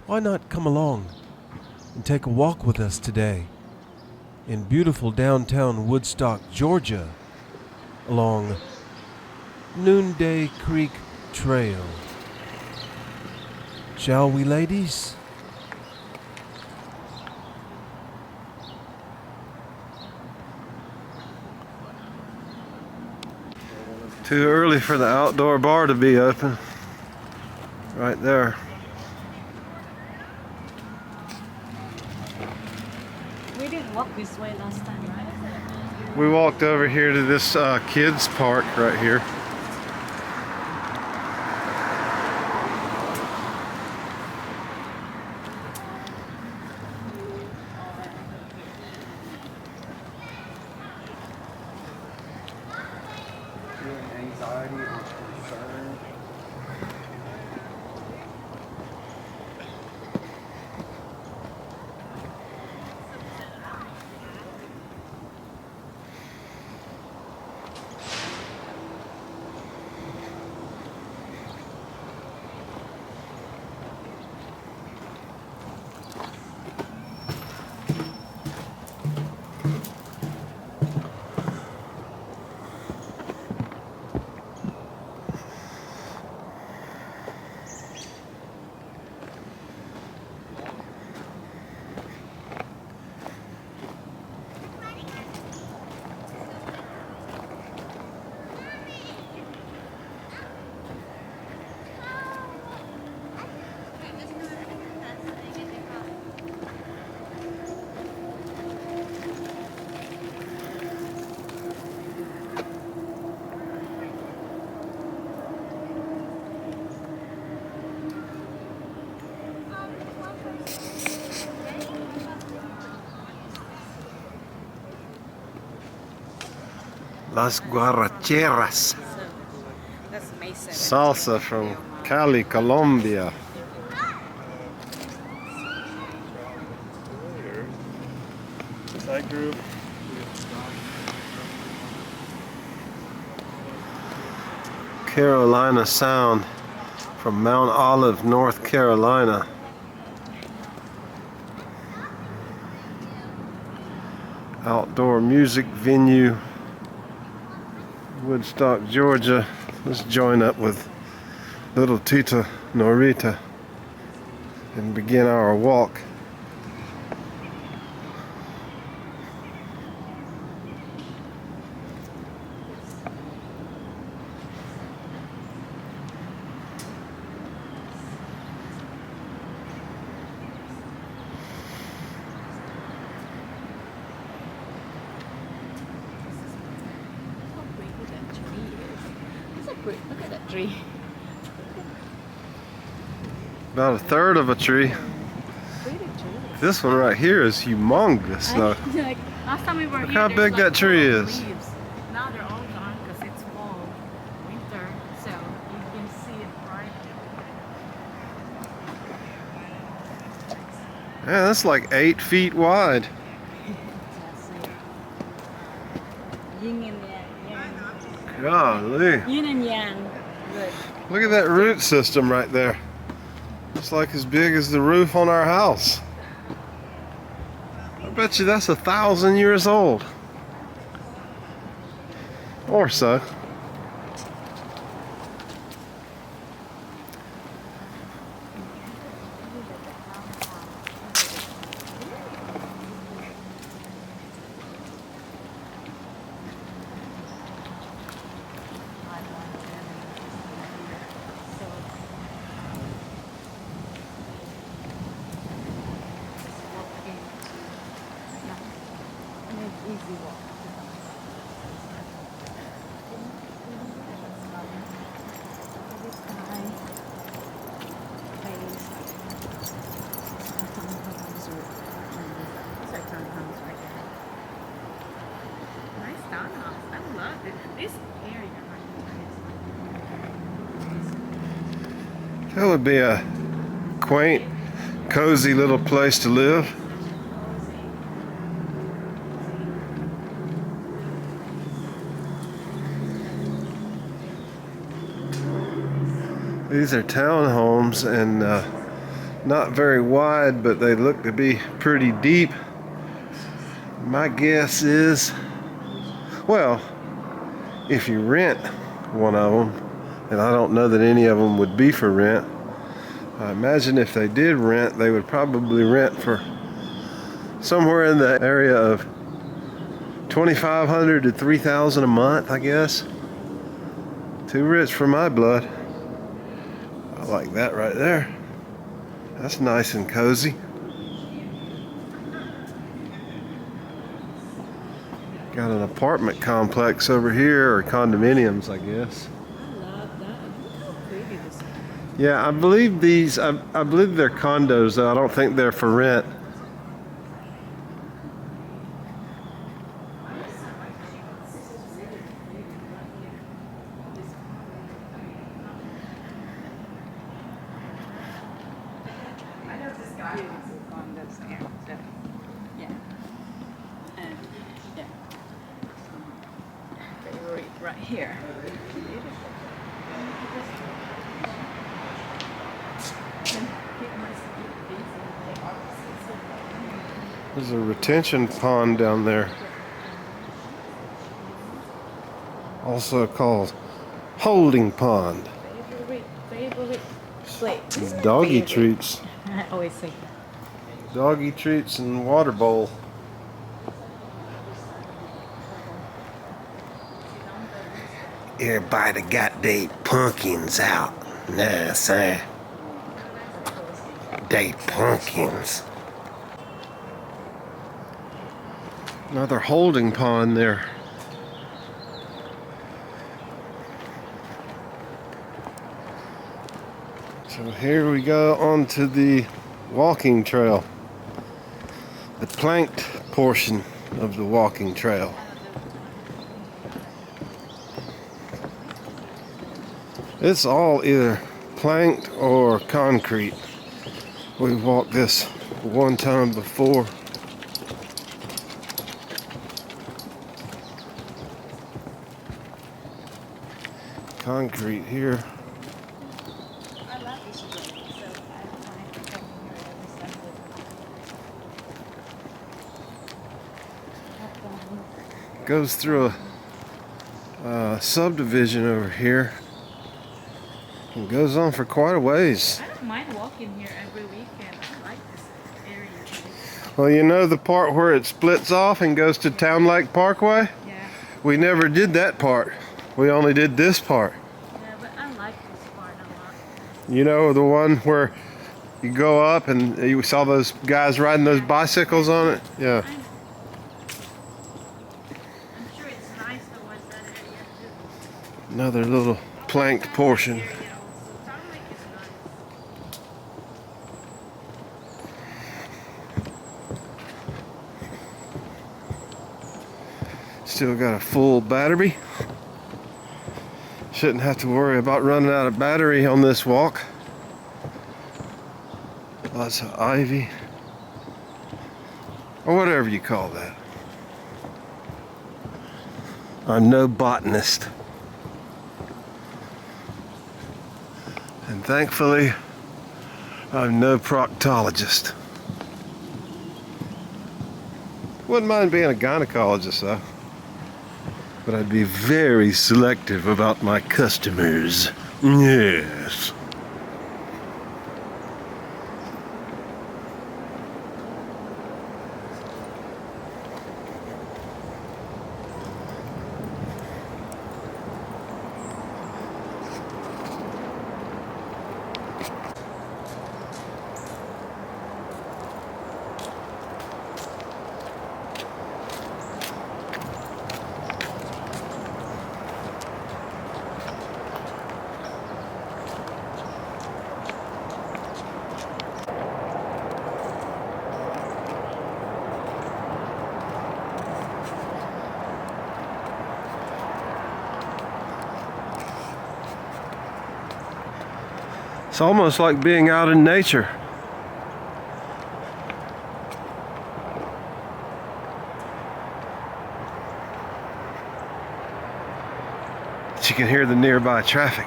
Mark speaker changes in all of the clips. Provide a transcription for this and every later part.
Speaker 1: why not come along and take a walk with us today in beautiful downtown Woodstock, Georgia, along Noonday Creek Trail? Shall we, ladies?
Speaker 2: Too early for the outdoor bar to be open. Right there.
Speaker 3: We didn't walk this way last time, right?
Speaker 2: We walked over here to this kids park right here.
Speaker 4: Anxiety or concern.
Speaker 2: Las Guaracheras.
Speaker 3: That's Mason.
Speaker 2: Salsa from Cali, Colombia.
Speaker 4: Side group.
Speaker 2: Carolina Sound from Mount Olive, North Carolina. Outdoor music venue, Woodstock, Georgia. Let's join up with little Tita Norita and begin our walk.
Speaker 3: Look at that tree.
Speaker 2: About a third of a tree. This one right here is humongous. Though.
Speaker 3: Like, last time we were
Speaker 2: Look
Speaker 3: here,
Speaker 2: how
Speaker 3: there's
Speaker 2: big
Speaker 3: like
Speaker 2: that tree
Speaker 3: full of
Speaker 2: is.
Speaker 3: leaves. Now they're all gone because it's fall, winter, so you can see it right.
Speaker 2: Man, that's like 8 feet wide.
Speaker 3: Yin and yang.
Speaker 2: Golly.
Speaker 3: Yin and yang. Good.
Speaker 2: Look at that root system right there. It's like as big as the roof on our house. I bet you that's 1,000 years old. Or so.
Speaker 3: Easy walk. Nice townhouse. I love it. This area right
Speaker 2: That would be a quaint, cozy little place to live. These are townhomes, and Not very wide, but they look to be pretty deep. My guess is, well, if you rent one of them, and I don't know that any of them would be for rent, I imagine if they did rent, they would probably rent for somewhere in the area of $2,500 to $3,000 a month, I guess. Too rich for my blood. I like that right there. That's nice and cozy. Got an apartment complex over here, or condominiums, I guess.
Speaker 3: I love that. Look how pretty this is.
Speaker 2: Yeah, I believe I believe they're condos, though. I don't think they're for rent.
Speaker 3: Beautiful condos there. So, yeah. And yeah. Favorite right here. Beautiful.
Speaker 2: There's a retention pond down there, also called holding pond.
Speaker 3: Favorite place. This is my
Speaker 2: Doggy
Speaker 3: favorite.
Speaker 2: treats.
Speaker 3: I always say that.
Speaker 2: Doggy treats and water bowl. Everybody got their pumpkins out. Nah, son. They pumpkins. Another holding pond there. So here we go onto the walking trail. The planked portion of the walking trail. It's all either planked or concrete. We walked this one time before. Concrete here.
Speaker 3: I love this place, so I find to come here every Sunday.
Speaker 2: Goes through a subdivision over here. It goes on for quite a ways.
Speaker 3: I don't mind walking here every weekend. I like this area.
Speaker 2: Well, you know the part where it splits off and goes to Town Lake Parkway?
Speaker 3: Yeah,
Speaker 2: We never did that part. We only did this part.
Speaker 3: yeah, but I like this part a lot.
Speaker 2: You know, the one where you go up and you saw those guys riding those bicycles on it? Yeah.
Speaker 3: I'm sure it's nice towards that area too.
Speaker 2: Another little planked portion.
Speaker 3: Area also. Town Lake is nice.
Speaker 2: Still got a full battery. Shouldn't have to worry about running out of battery on this walk. Lots of ivy. Or whatever you call that. I'm no botanist. And thankfully, I'm no proctologist. Wouldn't mind being a gynecologist though. But I'd be very selective about my customers. Yes. It's almost like being out in nature. But you can hear the nearby traffic.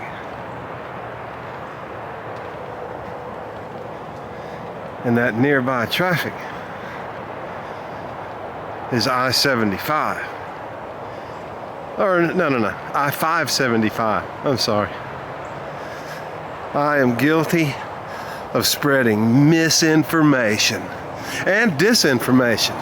Speaker 2: And that nearby traffic is I-75. Or no, I-575. I'm sorry. I am guilty of spreading misinformation and disinformation.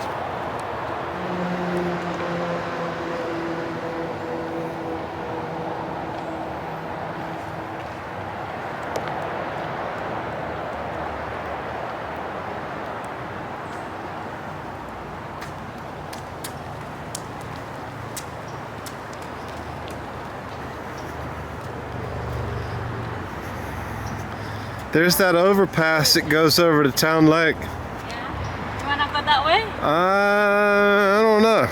Speaker 2: There's that overpass that goes over to Town Lake.
Speaker 3: Yeah. You wanna go that way?
Speaker 2: I don't know.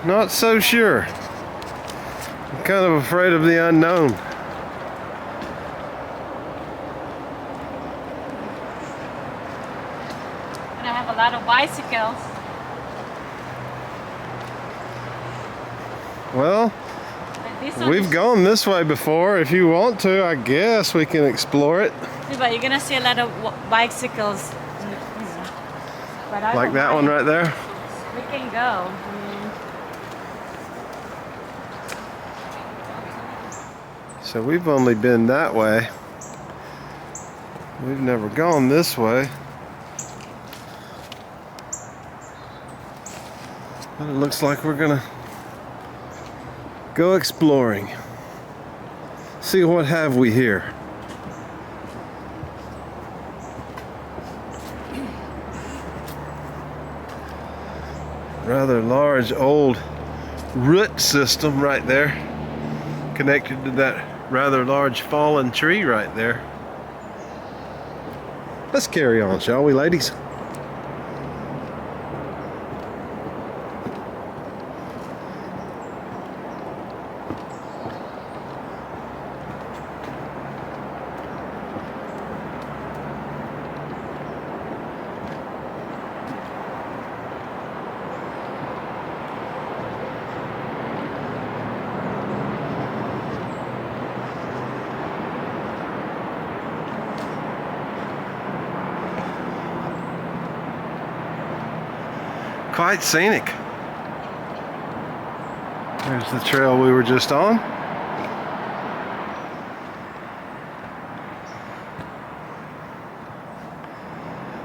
Speaker 2: Not so sure. I'm kind of afraid of the unknown.
Speaker 3: And I have a lot of bicycles.
Speaker 2: Well,
Speaker 3: Like this one
Speaker 2: we've
Speaker 3: is-
Speaker 2: gone this way before. If you want to, I guess we can explore it.
Speaker 3: Yeah, but you're gonna see a lot of bicycles. But I
Speaker 2: Like
Speaker 3: don't
Speaker 2: that one
Speaker 3: mind.
Speaker 2: right there.
Speaker 3: We can go.
Speaker 2: So we've only been that way. We've never gone this way. But it looks like we're gonna go exploring. See what have we here. Rather large old root system right there, connected to that rather large fallen tree right there. Let's carry on, shall we, ladies? Quite scenic. There's the trail we were just on.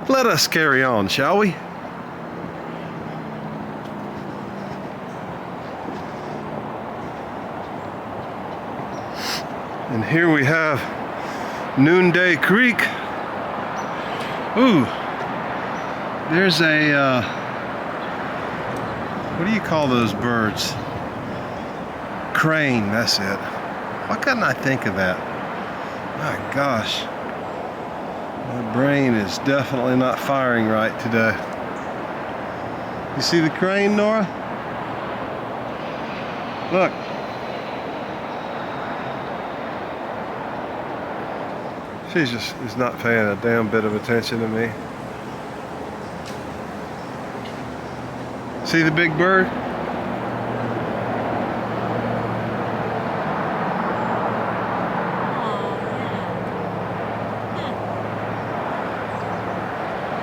Speaker 2: Let us carry on, shall we? And here we have Noonday Creek. Ooh, there's a what do you call those birds? Crane, that's it. Why couldn't I think of that? My gosh. My brain is definitely not firing right today. You see the crane, Nora? Look. She just is not paying a damn bit of attention to me. See the big bird?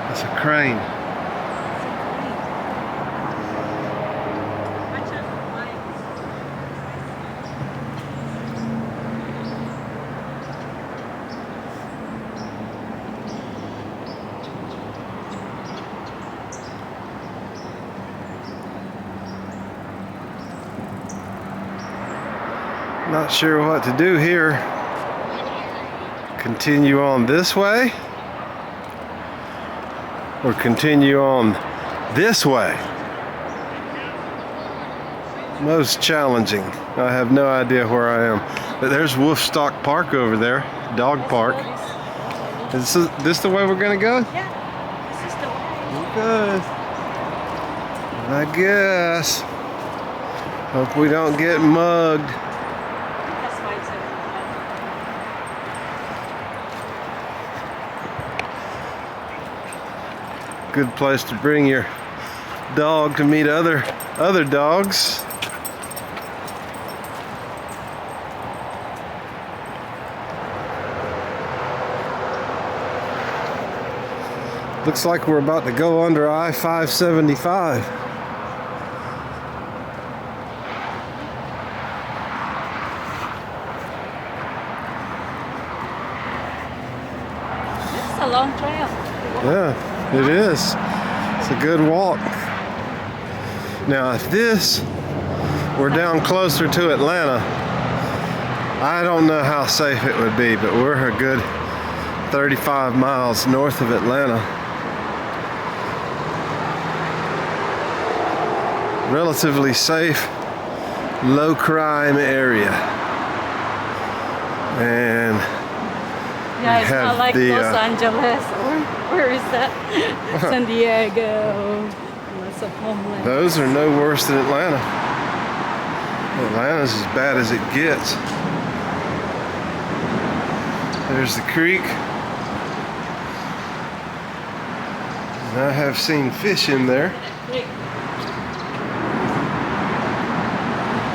Speaker 2: That's a crane. Not sure what to do here. Continue on this way or continue on this way. Most challenging. I have no idea where I am. But there's Woodstock Park over there, dog park. Is this the way we're gonna go?
Speaker 3: Yeah, this is the way.
Speaker 2: Good. I guess. Hope we don't get mugged.
Speaker 3: That's why it's a
Speaker 2: Good place to bring your dog to meet other dogs. Looks like we're about to go under I-575.
Speaker 3: It's a long trail.
Speaker 2: Yeah, it is. It's a good walk. Now, if this were down closer to Atlanta, I don't know how safe it would be, but we're a good 35 miles north of Atlanta. Relatively safe, low crime area. And
Speaker 3: Yeah, it's
Speaker 2: have
Speaker 3: not like
Speaker 2: the,
Speaker 3: Los Angeles or where is that? San Diego. Lots of homeless.
Speaker 2: those are no worse than Atlanta. Atlanta's as bad as it gets. There's the creek. And I have seen fish in there.
Speaker 3: Quick.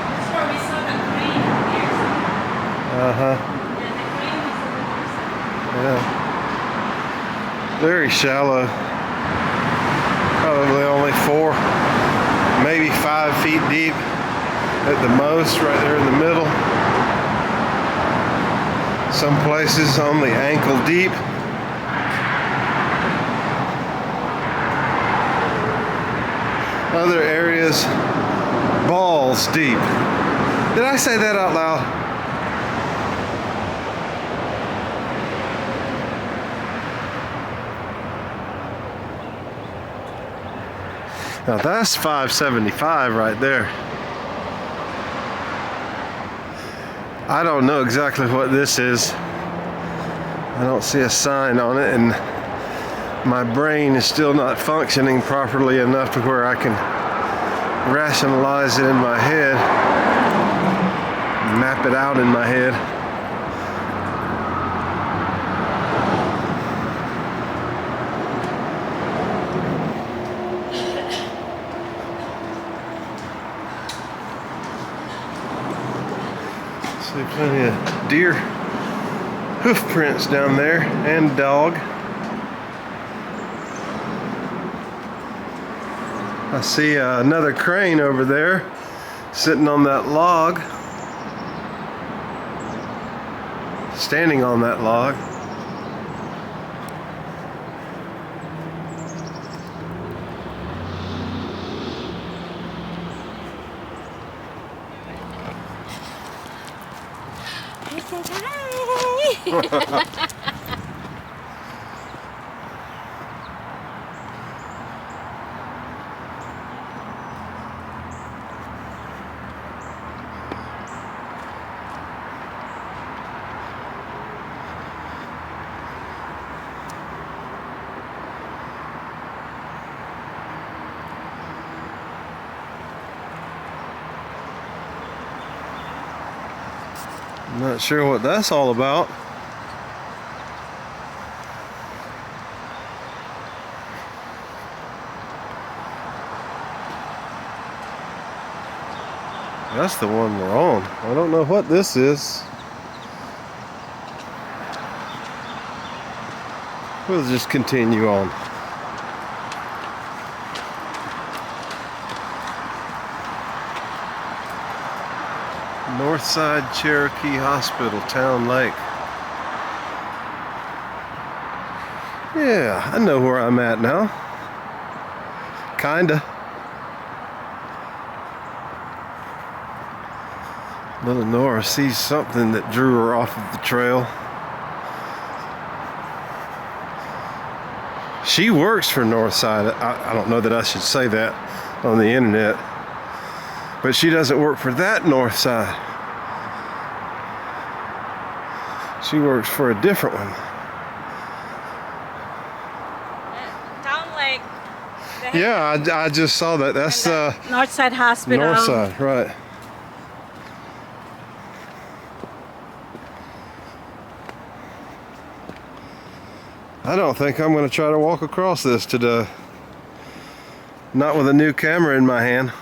Speaker 3: That's where we saw the crane here.
Speaker 2: Uh-huh.
Speaker 3: Yeah, the crane is over there.
Speaker 2: Yeah. Very shallow. Probably only 4, maybe 5 feet deep at the most, right there in the middle. Some places only ankle deep. Other areas, balls deep. Did I say that out loud? Now that's 575 right there. I don't know exactly what this is. I don't see a sign on it, and my brain is still not functioning properly enough to where I can rationalize it in my head, map it out in my head. See plenty of deer hoof prints down there, and dog. I see another crane over there sitting on that log, standing on that log.
Speaker 3: He says hi.
Speaker 2: I'm not sure what that's all about. That's the one we're on. I don't know what this is. We'll just continue on. Northside Cherokee Hospital, Town Lake. Yeah, I know where I'm at now. Kinda. Little Nora sees something that drew her off of the trail. She works for Northside. I don't know that I should say that on the internet, but she doesn't work for that Northside. She works for a different one.
Speaker 3: Town Lake.
Speaker 2: Yeah, I just saw that. That's
Speaker 3: Northside Hospital.
Speaker 2: Northside, right. I don't think I'm going to try to walk across this today. Not with a new camera in my hand.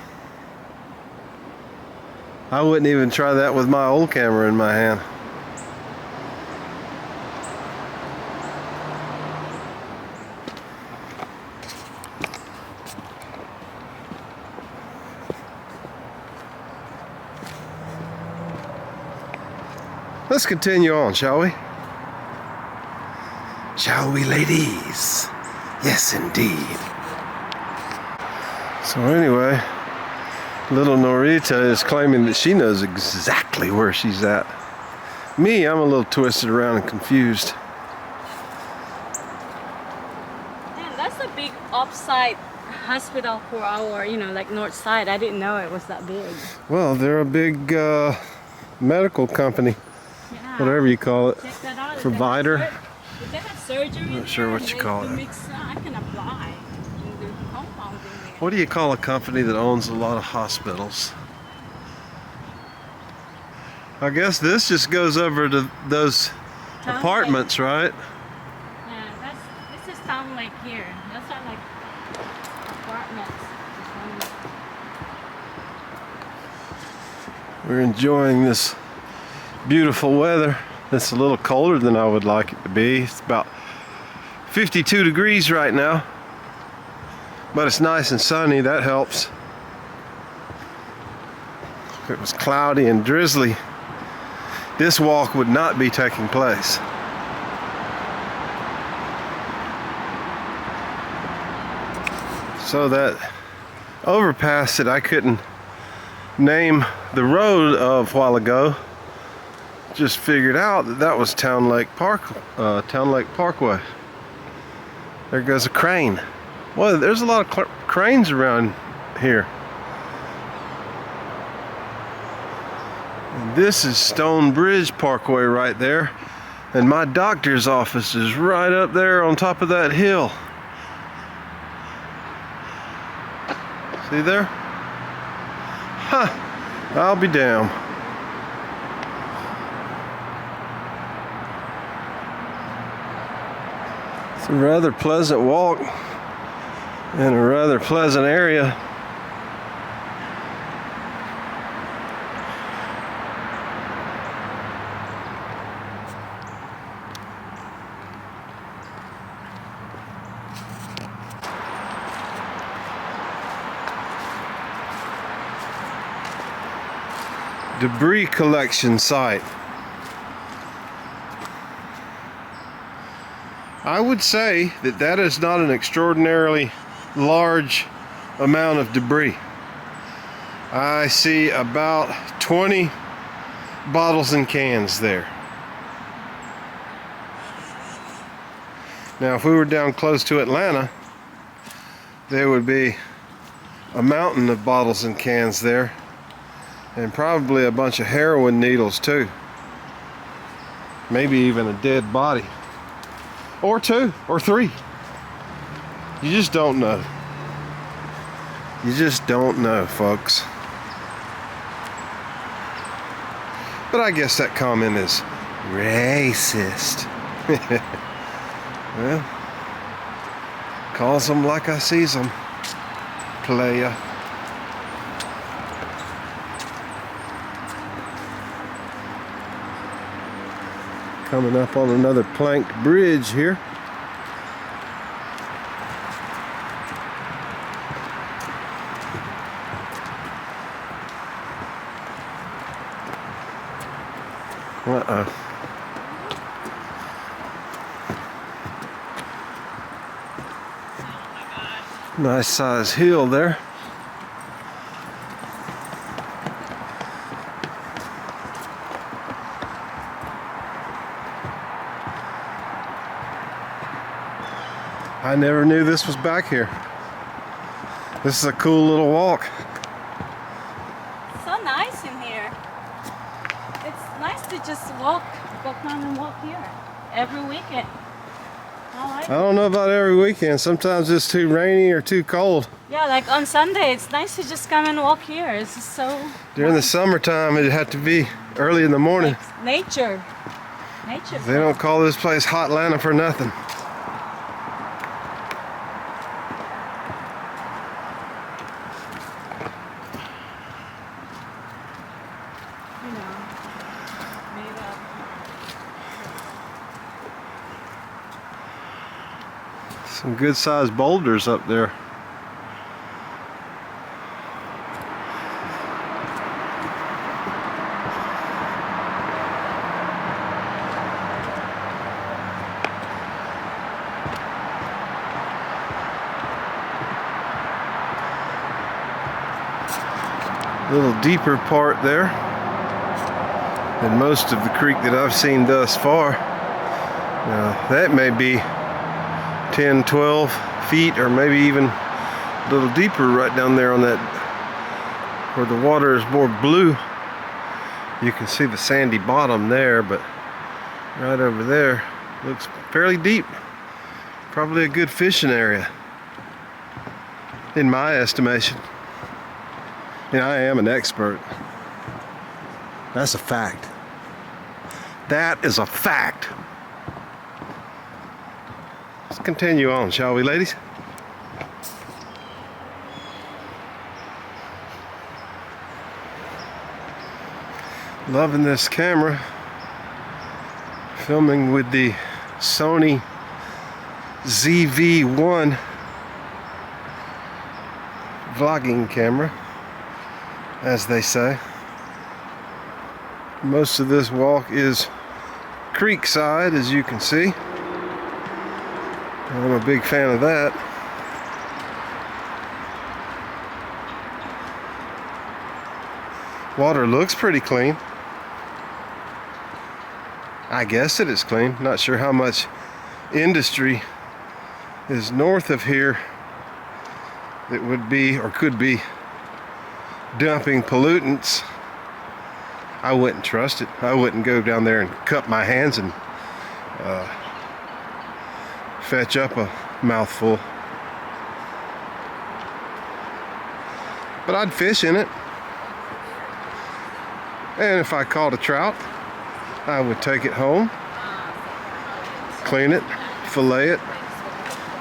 Speaker 2: I wouldn't even try that with my old camera in my hand. Let's continue on, shall we? Shall we, ladies? Yes, indeed. So anyway, little Norita is claiming that she knows exactly where she's at. Me, I'm a little twisted around and confused.
Speaker 3: Man, that's a big upside hospital for our, like north side. I didn't know it was that big.
Speaker 2: Well, they're a big medical company,
Speaker 3: Yeah.
Speaker 2: whatever you call it.
Speaker 3: Check that out.
Speaker 2: Provider.
Speaker 3: If they have surgery,
Speaker 2: I'm not sure what you call it.
Speaker 3: I can apply and do compounding there.
Speaker 2: What do you call a company that owns a lot of hospitals? I guess this just goes over to those
Speaker 3: Town
Speaker 2: apartments, right?
Speaker 3: Yeah, this is town lake here. Those are like apartments.
Speaker 2: We're enjoying this beautiful weather. It's a little colder than I would like it to be. It's about 52 degrees right now. But it's nice and sunny, that helps. If it was cloudy and drizzly, this walk would not be taking place. So that overpass that I couldn't name the road of a while ago, just figured out that that was Town Lake Parkway. There goes a crane. Well, there's a lot of cranes around here. And this is Stone Bridge Parkway right there. And my doctor's office is right up there on top of that hill. See there? Huh. I'll be damned. It's a rather pleasant walk in a rather pleasant area. Debris collection site. I would say that that is not an extraordinarily large amount of debris. I see about 20 bottles and cans there. Now, if we were down close to Atlanta, there would be a mountain of bottles and cans there, and probably a bunch of heroin needles too. Maybe even a dead body. Or two, or three. You just don't know. You just don't know, folks. But I guess that comment is racist. Well, calls them like I sees them, playa. Coming up on another planked bridge here. Nice size hill there. I never knew this was back here. This is a cool little walk.
Speaker 3: So nice in here. It's nice to just go down and walk here every weekend.
Speaker 2: I don't know about every weekend. Sometimes it's too rainy or too cold.
Speaker 3: Yeah, like on Sunday, it's nice to just come and walk here. It's just so...
Speaker 2: During the summertime, it'd have to be early in the morning.
Speaker 3: Like nature. Nature.
Speaker 2: They don't call this place Hot Atlanta for nothing.
Speaker 3: You know, made up.
Speaker 2: Some good sized boulders up there. little deeper part there than most of the creek that I've seen thus far. Now, that may be 10, 12 feet, or maybe even a little deeper right down there on that, where the water is more blue. You can see the sandy bottom there, but right over there looks fairly deep. Probably a good fishing area, in my estimation. And I am an expert. That's a fact. That is a fact. Let's continue on, shall we, ladies? Loving this camera. Filming with the Sony ZV-1 vlogging camera, as they say. Most of this walk is creekside, as you can see. I'm a big fan of that. Water looks pretty clean. I guess it is clean. Not sure how much industry is north of here that would be or could be dumping pollutants. I wouldn't trust it. I wouldn't go down there and cup my hands and fetch up a mouthful. But I'd fish in it. And if I caught a trout, I would take it home, clean it, fillet it,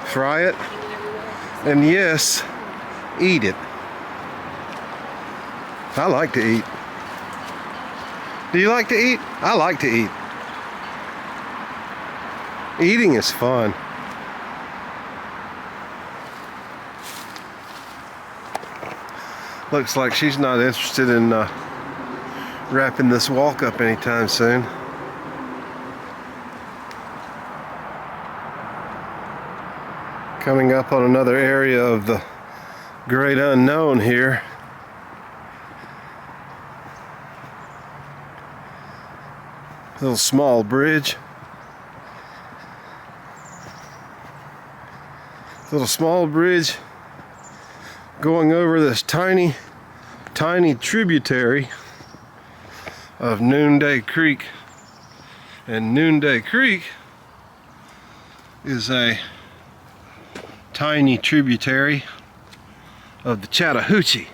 Speaker 2: fry it, and yes, eat it. I like to eat. Do you like to eat? I like to eat. Eating is fun. Looks like she's not interested in wrapping this walk up anytime soon. Coming up on another area of the great unknown here. Little small bridge. Little small bridge going over this tiny tributary of Noonday Creek. And Noonday Creek is a tiny tributary of the Chattahoochee.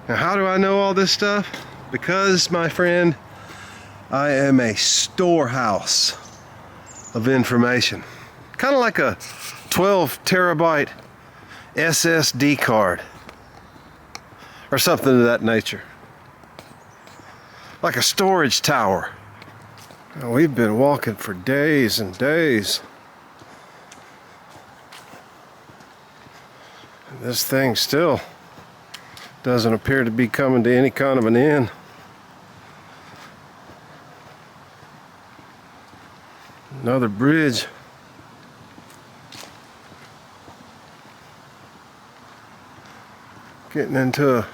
Speaker 2: Now, how do I know all this stuff? Because, my friend, I am a storehouse of information. Kind of like a 12 terabyte SSD card or something of that nature. Like a storage tower. Now, we've been walking for days and days. And this thing still doesn't appear to be coming to any kind of an end. Another bridge. Getting into a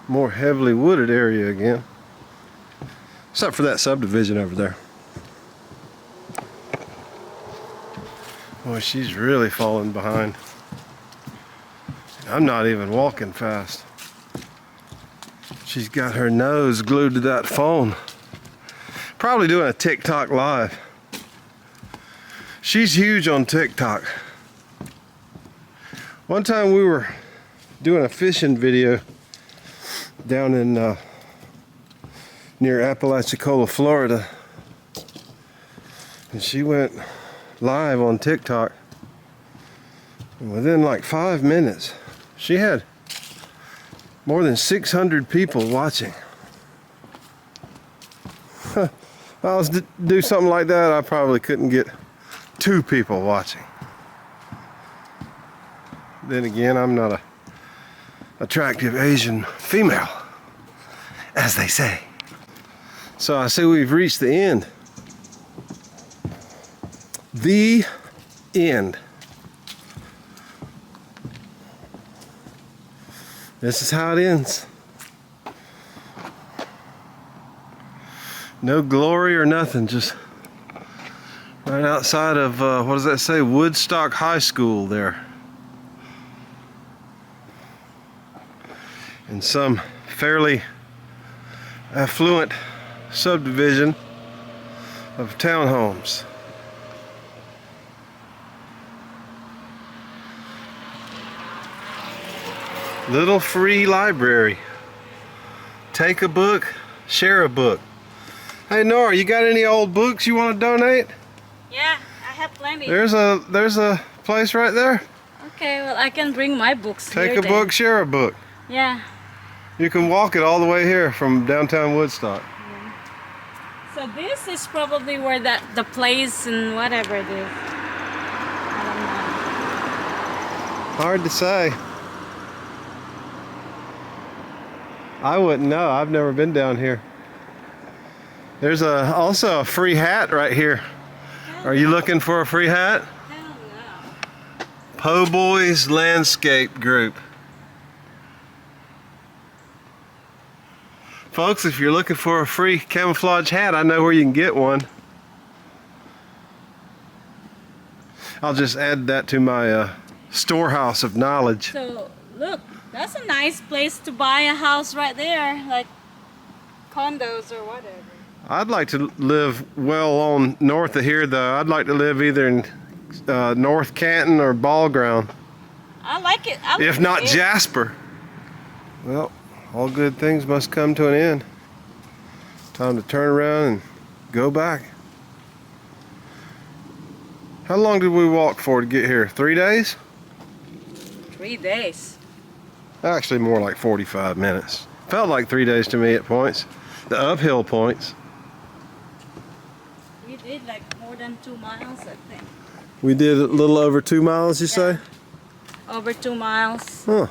Speaker 2: more heavily wooded area again. Except for that subdivision over there. Boy, she's really falling behind. I'm not even walking fast. She's got her nose glued to that phone. Probably doing a TikTok live. She's huge on TikTok. One time we were doing a fishing video down in near Apalachicola, Florida, and she went live on TikTok, and within like 5 minutes she had more than 600 people watching. If I was to do something like that, I probably couldn't get 2 people watching. Then again, I'm not a attractive Asian female, as they say. So I see we've reached the end. The end. This is how it ends. No glory or nothing, just right outside of, what does that say? Woodstock High School there. In some fairly affluent subdivision of townhomes. Little free library. Take a book, share a book. Hey Nora, you got any old books you want to donate?
Speaker 3: Yeah, I have plenty.
Speaker 2: There's a place right there.
Speaker 3: Okay, well I can bring my books
Speaker 2: Take
Speaker 3: here
Speaker 2: a book, share a book.
Speaker 3: Yeah.
Speaker 2: You can walk it all the way here from downtown Woodstock.
Speaker 3: So this is probably where the place and whatever it is. I
Speaker 2: Hard to say. I wouldn't know. I've never been down here. There's also a free hat right here. Are you looking for a free hat?
Speaker 3: don't know. Hell no.
Speaker 2: Po' Boys Landscape Group. Folks, if you're looking for a free camouflage hat, I know where you can get one. I'll just add that to my storehouse of knowledge.
Speaker 3: So look, that's a nice place to buy a house right there, like condos or whatever.
Speaker 2: I'd like to live well on north of here, though. I'd like to live either in North Canton or Ball Ground,
Speaker 3: I like it.
Speaker 2: if not Jasper. Well, all good things must come to an end. Time to turn around and go back. How long did we walk for to get here? 3 days?
Speaker 3: 3 days.
Speaker 2: Actually, more like 45 minutes. Felt like 3 days to me at points. The uphill points.
Speaker 3: We did like more than 2 miles, I think.
Speaker 2: We did a little over 2 miles, you say?
Speaker 3: Over 2 miles.
Speaker 2: Huh.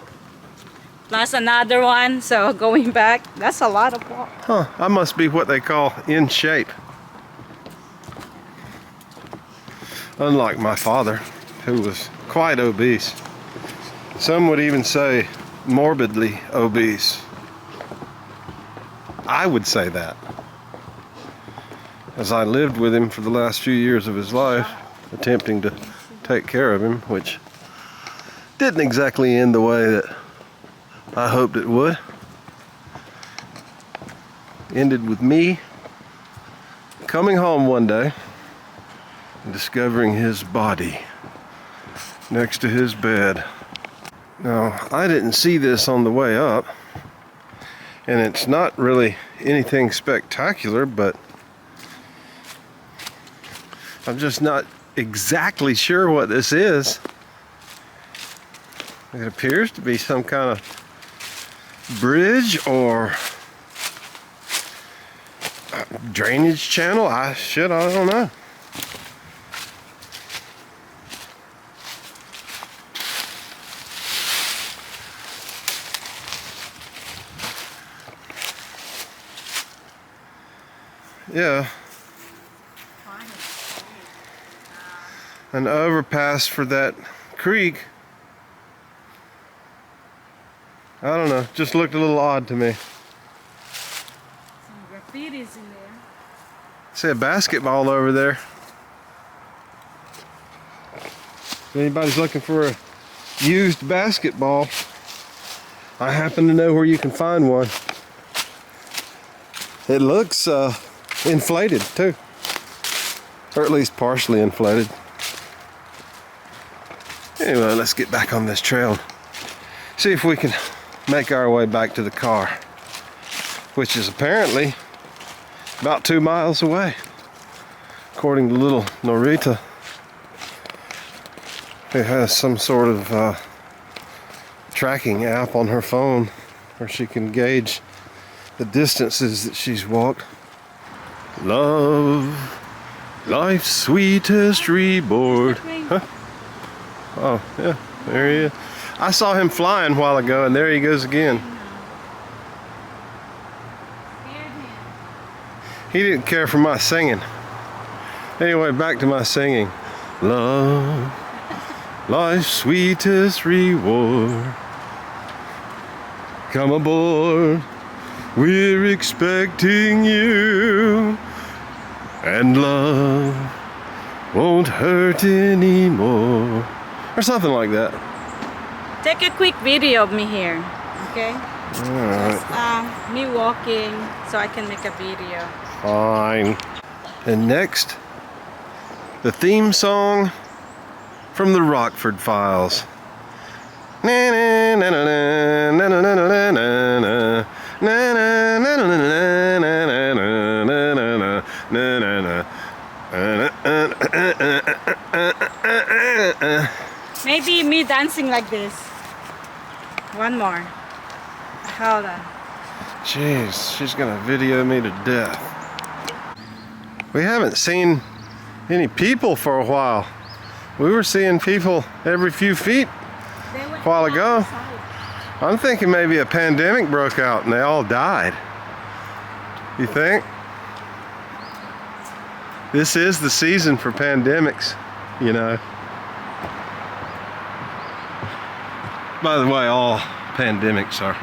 Speaker 3: Plus another one, so going back, that's a lot of walk.
Speaker 2: Huh. I must be what they call in shape. Unlike my father, who was quite obese. Some would even say morbidly obese. I would say that, as I lived with him for the last few years of his life, attempting to take care of him, which didn't exactly end the way that I hoped it would. Ended with me coming home one day and discovering his body next to his bed. Now, I didn't see this on the way up, and it's not really anything spectacular, but I'm just not exactly sure what this is. It appears to be some kind of bridge or drainage channel. I don't know. Yeah. An overpass for that creek. I don't know, just looked a little odd to me.
Speaker 3: Some graffitis in there.
Speaker 2: See a basketball over there. If anybody's looking for a used basketball, I happen to know where you can find one. It looks inflated too, or at least partially inflated. Anyway, let's get back on this trail. See if we can make our way back to the car, which is apparently about 2 miles away, according to little Norita, who has some sort of tracking app on her phone where she can gauge the distances that she's walked. Love, life's sweetest reward. Huh? Oh, yeah, there he is. I saw him flying a while ago, and there he goes again. He didn't care for my singing. Anyway, back to my singing. Love, life's sweetest reward. come aboard. We're expecting you. And love won't hurt anymore. Or something like that.
Speaker 3: Take a quick video of me here, okay?
Speaker 2: Alright.
Speaker 3: Me walking so I can make a video.
Speaker 2: Fine. And next, the theme song from the Rockford Files.
Speaker 3: Maybe me dancing like this. One more. Hold on.
Speaker 2: Jeez, she's gonna video me to death. We haven't seen any people for a while. We were seeing people every few feet a while ago. I'm thinking maybe a pandemic broke out and they all died. You think? This is the season for pandemics, you know. By the way, all pandemics are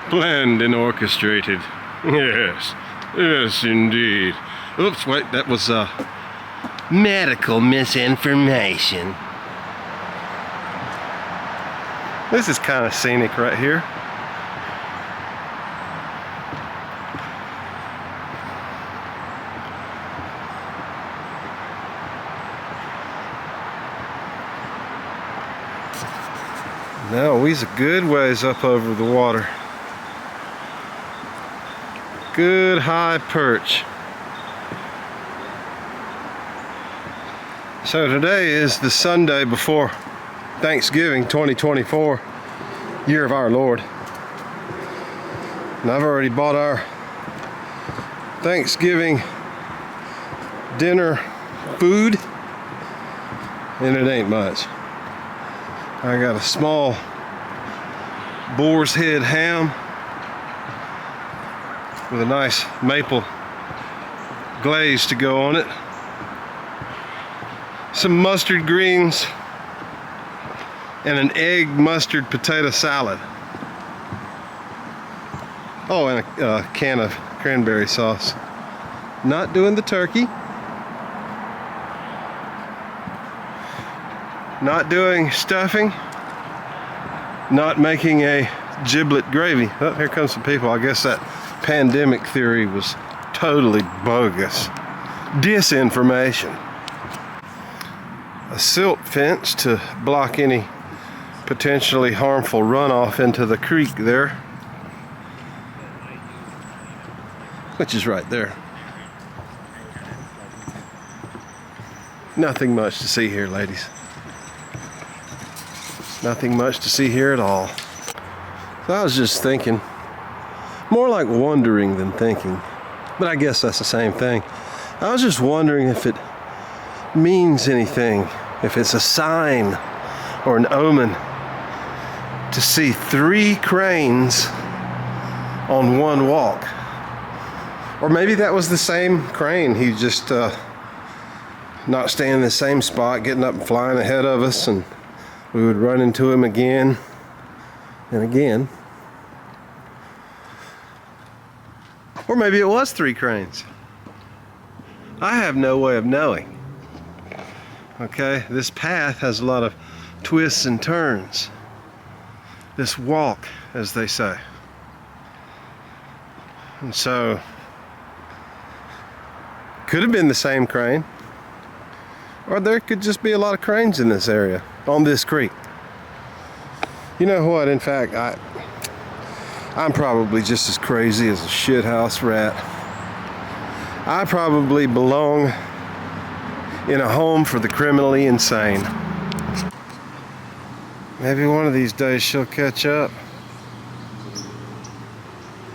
Speaker 2: planned and orchestrated. Yes, yes indeed. Oops, wait, that was medical misinformation. This is kind of scenic right here. Now we's a good ways up over the water. Good high perch. So today is the Sunday before Thanksgiving 2024, year of our Lord. And I've already bought our Thanksgiving dinner food, and it ain't much. I got a small boar's head ham with a nice maple glaze to go on it. Some mustard greens and an egg mustard potato salad. Oh, and a can of cranberry sauce. Not doing the turkey. Not doing stuffing. Not making a giblet gravy. Oh, here comes some people. I guess that pandemic theory was totally bogus. Disinformation. A silt fence to block any potentially harmful runoff into the creek there, which is right there. Nothing much to see here, ladies. Nothing much to see here at all. So I was just thinking, more like wondering than thinking, but I guess that's the same thing. I was just wondering if it means anything, if it's a sign or an omen to see 3 cranes on one walk. Or maybe that was the same crane. He just not staying in the same spot, getting up and flying ahead of us, and we would run into him again and again. Or maybe it was 3 cranes. I have no way of knowing. Okay, this path has a lot of twists and turns. This walk, as they say. And so, could have been the same crane, or there could just be a lot of cranes in this area, on this creek. You know what, in fact, I'm probably just as crazy as a shithouse rat. I probably belong in a home for the criminally insane. Maybe one of these days she'll catch up.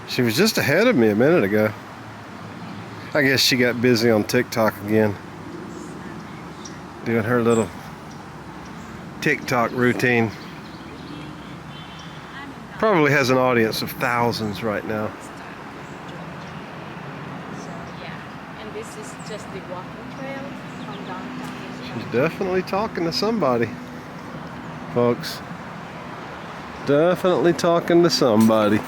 Speaker 2: She was just ahead of me a minute ago. I guess she got busy on TikTok again, doing her little TikTok routine. Probably has an audience of thousands right now.
Speaker 3: So yeah, and this is just the walking trail from downtown.
Speaker 2: She's definitely talking to somebody, folks. Definitely talking to somebody.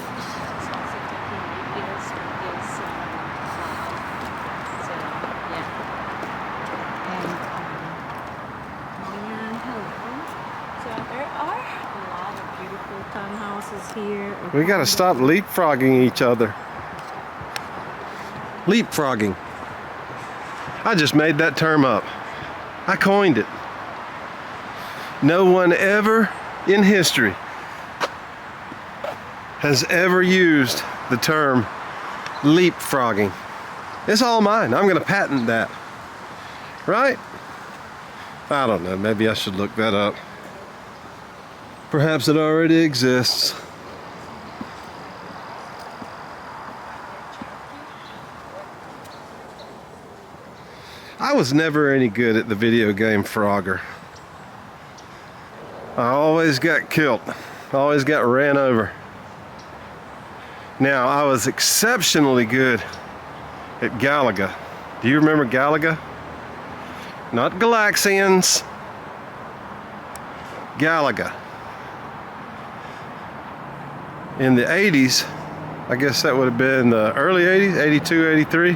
Speaker 3: Here.
Speaker 2: We gotta stop leapfrogging each other. Leapfrogging. I just made that term up. I coined it. No one ever in history has ever used the term leapfrogging. It's all mine. I'm gonna patent that. Right? I don't know. Maybe I should look that up. Perhaps it already exists. I was never any good at the video game Frogger. I always got killed. Always got ran over. Now, I was exceptionally good at Galaga. Do you remember Galaga? Not Galaxians. Galaga. In the 80s, I guess that would have been the early 80s, 82, 83.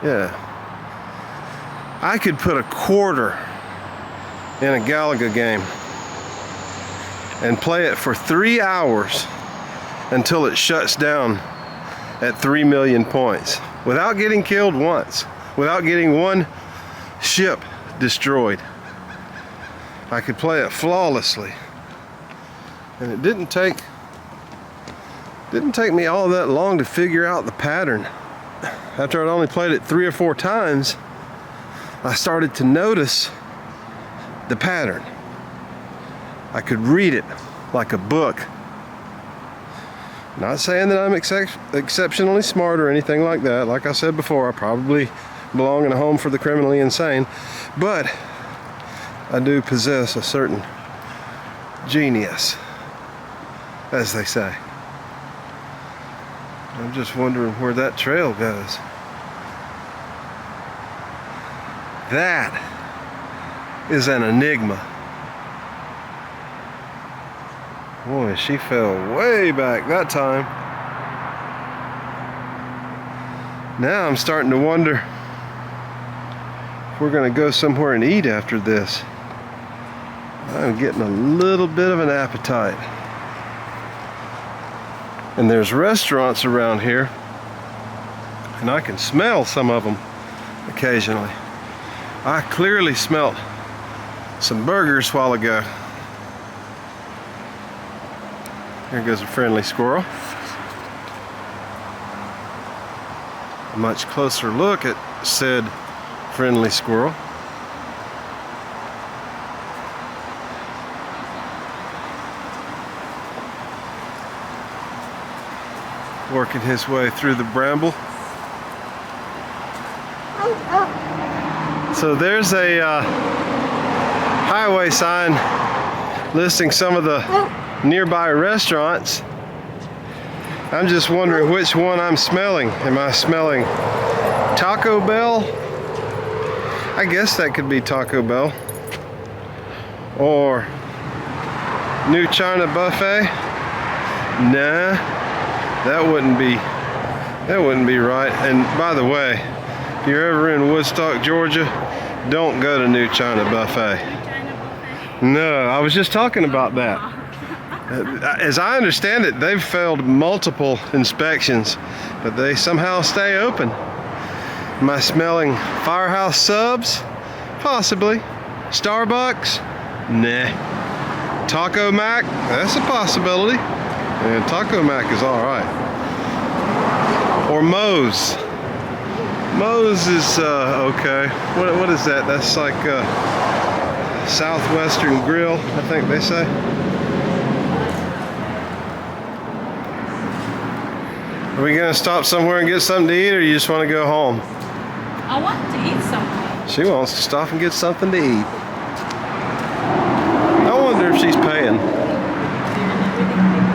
Speaker 2: Yeah. I could put a quarter in a Galaga game and play it for 3 hours until it shuts down at 3 million points without getting killed once, without getting one ship destroyed. I could play it flawlessly. And it didn't take me all that long to figure out the pattern. After I'd only played it 3 or 4 times, I started to notice the pattern. I could read it like a book. Not saying that I'm exceptionally smart or anything like that. Like I said before, I probably belong in a home for the criminally insane. But I do possess a certain genius, as they say. I'm just wondering where that trail goes. That is an enigma. Boy, she fell way back that time. Now I'm starting to wonder if we're going to go somewhere and eat after this. I'm getting a little bit of an appetite. And there's restaurants around here, and I can smell some of them occasionally. I clearly smelt some burgers a while ago. Here goes a friendly squirrel. A much closer look at said friendly squirrel. Working his way through the bramble. So there's a highway sign listing some of the nearby restaurants. I'm just wondering which one I'm smelling. Am I smelling Taco Bell? I guess that could be Taco Bell. Or New China Buffet? Nah, that wouldn't be right. And by the way, if you're ever in Woodstock, Georgia, don't go to New China Buffet. No, I was just talking about that. As I understand it, they've failed multiple inspections, but they somehow stay open. Am I smelling Firehouse Subs? Possibly. Starbucks? Nah. Taco Mac? That's a possibility. And Taco Mac is alright. Or Moe's. Moe's is okay. What is that? That's like Southwestern Grill, I think they say. Are we gonna stop somewhere and get something to eat, or you just want to go home?
Speaker 3: I want to eat something.
Speaker 2: She wants to stop and get something to eat. I wonder if she's paying.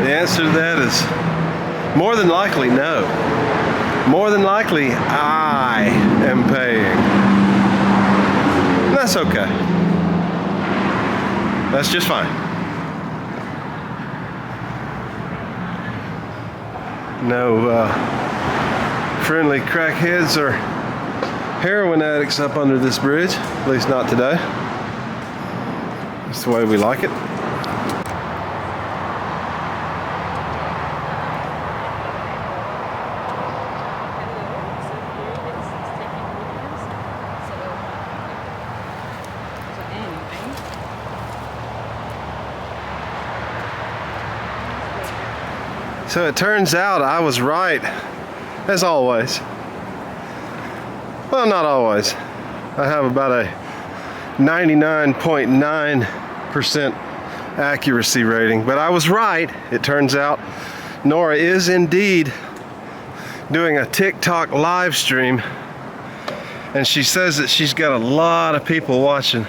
Speaker 2: The answer to that is more than likely no. More than likely I am paying. That's okay. That's just fine. No friendly crackheads or heroin addicts up under this bridge, at least not today. That's the way we like it. So it turns out I was right, as always. Well, not always. I have about a 99.9% accuracy rating, but I was right. It turns out Nora is indeed doing a TikTok live stream, and she says that she's got a lot of people watching.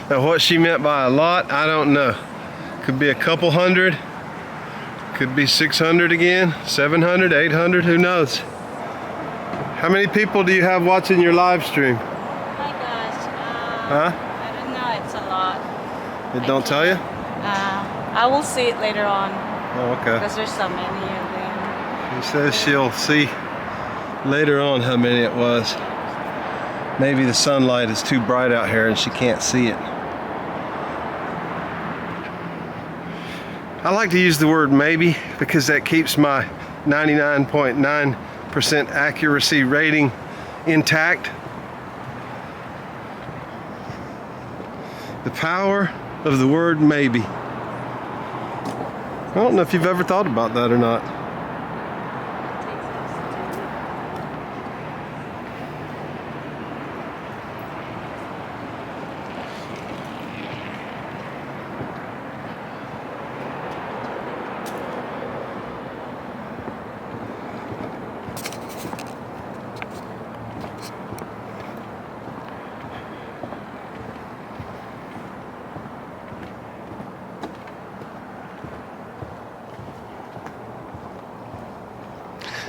Speaker 2: Now, what she meant by a lot, I don't know. Could be a couple hundred. Could be 600 again, 700, 800, who knows? How many people do you have watching your live stream?
Speaker 3: Oh my gosh.
Speaker 2: Huh?
Speaker 3: I don't know, it's a lot.
Speaker 2: It don't tell you?
Speaker 3: I will see it later on.
Speaker 2: Oh, okay.
Speaker 3: Because there's so many of them.
Speaker 2: She says she'll see later on how many it was. Maybe the sunlight is too bright out here and she can't see it. I like to use the word maybe because that keeps my 99.9% accuracy rating intact. The power of the word maybe. I don't know if you've ever thought about that or not.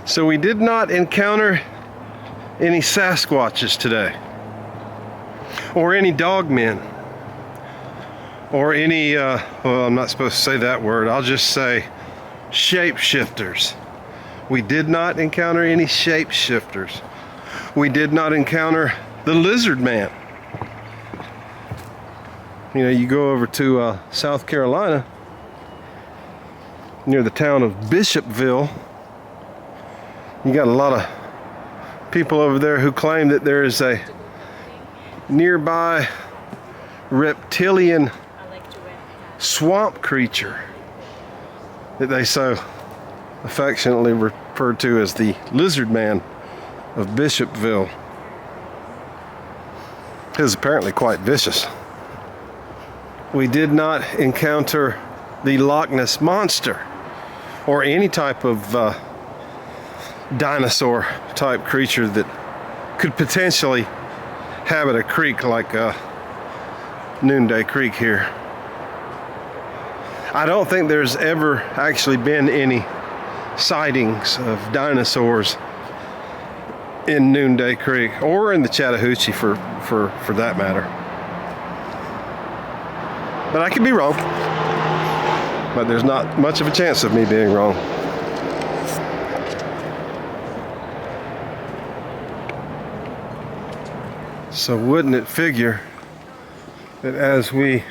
Speaker 2: So we did not encounter any Sasquatches today, or any dogmen, or any, well, I'm not supposed to say that word, I'll just say shapeshifters. We did not encounter any shapeshifters. We did not encounter the lizard man. You know, you go over to South Carolina, near the town of Bishopville. You got a lot of people over there who claim that there is a nearby reptilian swamp creature that they so affectionately refer to as the lizard man of Bishopville. He is apparently quite vicious. We did not encounter the Loch Ness monster or any type of dinosaur type creature that could potentially habit a creek like Noonday Creek here. I don't think there's ever actually been any sightings of dinosaurs in Noonday Creek or in the Chattahoochee for that matter. But I could be wrong. But there's not much of a chance of me being wrong. So wouldn't it figure that as we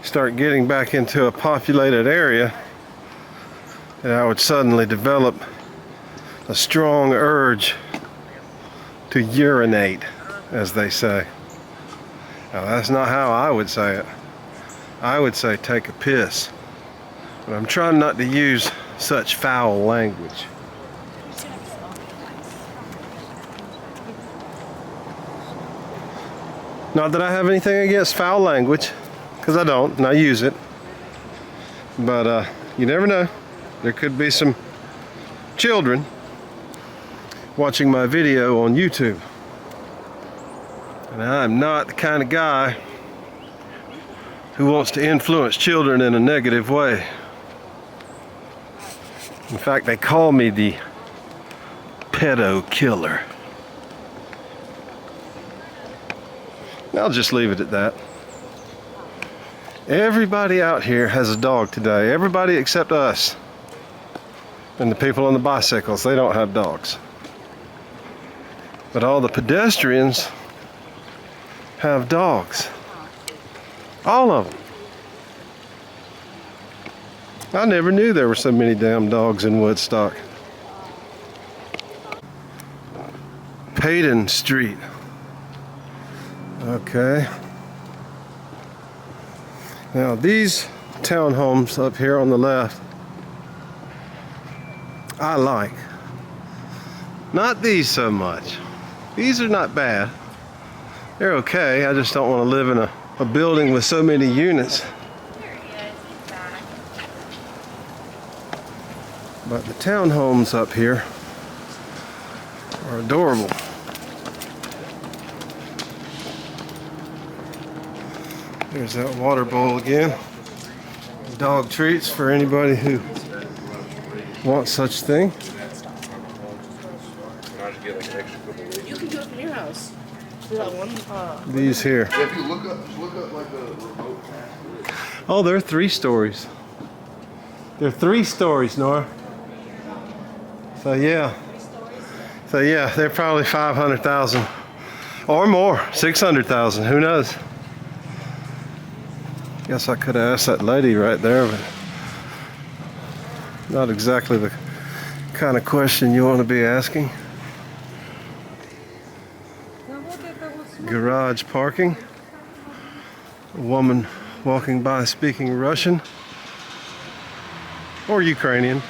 Speaker 2: start getting back into a populated area, that I would suddenly develop a strong urge to urinate, as they say. Now that's not how I would say it. I would say take a piss. But I'm trying not to use such foul language. Not that I have anything against foul language, because I don't, and I use it. But you never know. There could be some children watching my video on YouTube. And I'm not the kind of guy who wants to influence children in a negative way. In fact, they call me the pedo killer. I'll just leave it at that. Everybody out here has a dog today. Everybody except us. And the people on the bicycles, they don't have dogs. But all the pedestrians have dogs. All of them. I never knew there were so many damn dogs in Woodstock. Payton Street. Okay. Now these townhomes up here on the left, I like. Not these so much. These are not bad. They're okay. I just don't want to live in a building with so many units. But the townhomes up here are adorable. There's that water bowl again. Dog treats for anybody who wants such thing.
Speaker 5: You can do it from your house.
Speaker 2: These here.
Speaker 6: Yeah, if you look up like the remote.
Speaker 2: Oh, they're 3 stories. They're 3 stories, Nora. So yeah. So yeah, they're probably 500,000 or more, 600,000. Who knows? Guess I could have asked that lady right there, but not exactly the kind of question you want to be asking. Garage parking. A woman walking by speaking Russian or Ukrainian.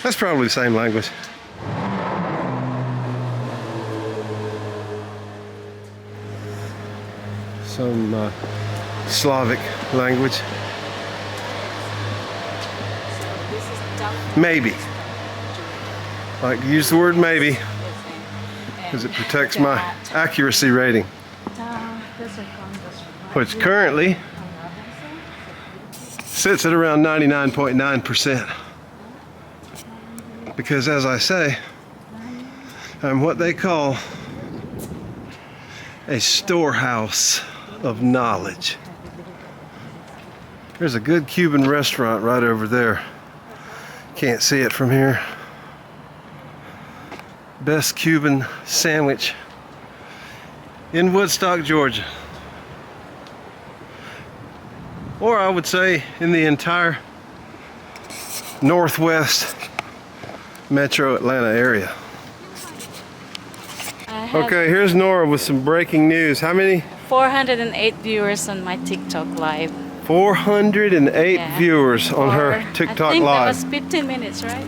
Speaker 2: That's probably the same language. Some Slavic language. Maybe. I like to use the word maybe because it protects my accuracy rating, which currently sits at around 99.9%. Because as I say, I'm what they call a storehouse of knowledge. There's a good Cuban restaurant right over there. Can't see it from here. Best Cuban sandwich in Woodstock, Georgia. Or I would say in the entire Northwest Metro Atlanta area. Okay, here's Nora with some breaking news. How many?
Speaker 3: 408 viewers on my TikTok live.
Speaker 2: 408
Speaker 3: Yeah.
Speaker 2: viewers on her TikTok
Speaker 3: I think
Speaker 2: live.
Speaker 3: that was 15 minutes, right?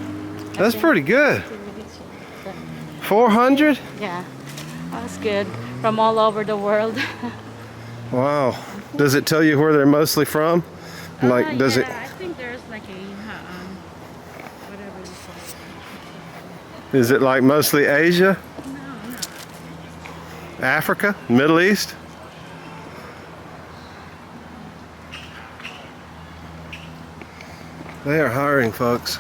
Speaker 2: That's pretty good.
Speaker 3: 15 minutes, yeah.
Speaker 2: 400?
Speaker 3: Yeah, that was good. From all over the world.
Speaker 2: Wow. Does it tell you where they're mostly from? Like, does it?
Speaker 3: I think there's like a whatever you call it.
Speaker 2: Is it like mostly Asia? Africa? Middle East? They are hiring, folks.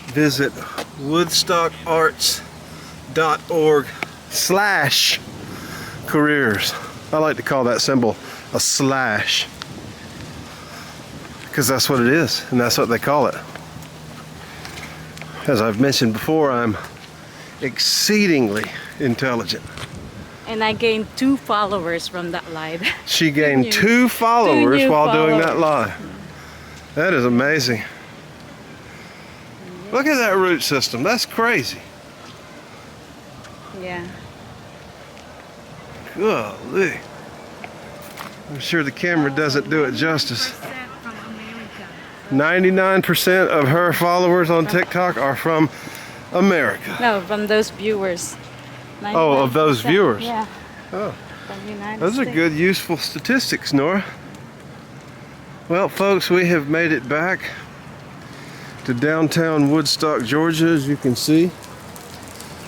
Speaker 2: Visit woodstockarts.org/careers. I like to call that symbol a slash because that's what it is and that's what they call it. As I've mentioned before, I'm exceedingly intelligent.
Speaker 3: And I gained 2 followers from that live.
Speaker 2: She gained 2 followers
Speaker 3: new
Speaker 2: while doing that
Speaker 3: followers.
Speaker 2: live. That is amazing. Look at that root system. That's crazy.
Speaker 3: Yeah.
Speaker 2: Golly. I'm sure the camera doesn't do it justice. 99% of her followers on TikTok are from America.
Speaker 3: No, from those viewers.
Speaker 2: Oh, of those
Speaker 3: 99%.
Speaker 2: viewers?
Speaker 3: Yeah.
Speaker 2: Oh,
Speaker 3: From the United
Speaker 2: those are
Speaker 3: States.
Speaker 2: good, useful statistics, Nora. Well, folks, we have made it back to downtown Woodstock, Georgia, as you can see.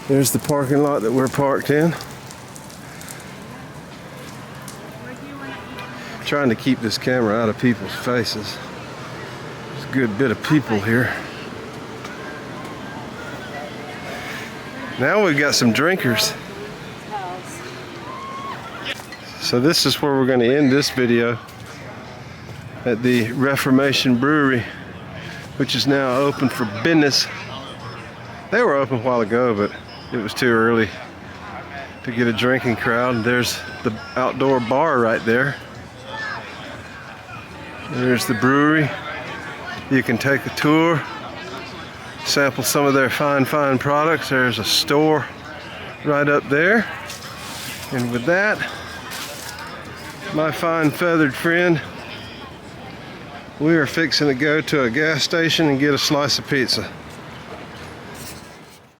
Speaker 2: There's the parking lot that we're parked in. Trying to keep this camera out of people's faces. There's a good bit of people here. Now we've got some drinkers. So this is where we're going to end this video. at the Reformation Brewery, which is now open for business. They were open a while ago, but it was too early to get a drinking crowd. There's the outdoor bar right there. There's the brewery. You can take a tour, sample some of their fine products. There's a store right up there. And with that, my fine feathered friend, we are fixing to go to a gas station and get a slice of pizza.